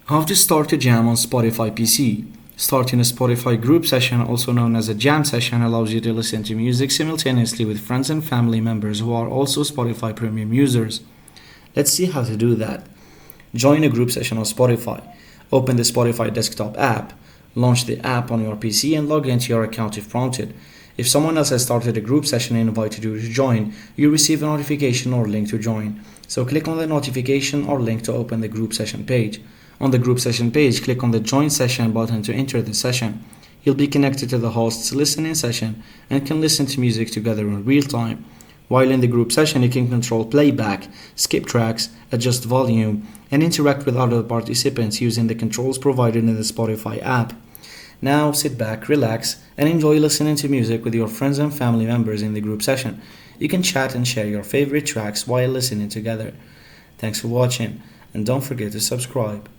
How to start a jam on Spotify PC. Starting a Spotify group session, also known as a jam session, allows you to listen to music simultaneously with friends and family members who are also Spotify Premium users. Let's see how to do that. Join a group session on Spotify. Open the Spotify desktop app. Launch the app on your PC and log into your account if prompted. If someone else has started a group session and invited you to join, you receive a notification or link to join. So click on the notification or link to open the group session page. On the group session page, click on the Join Session button to enter the session. You'll be connected to the host's listening session and can listen to music together in real time. While in the group session, you can control playback, skip tracks, adjust volume, and interact with other participants using the controls provided in the Spotify app. Now sit back, relax, and enjoy listening to music with your friends and family members in the group session. You can chat and share your favorite tracks while listening together. Thanks for watching, and don't forget to subscribe.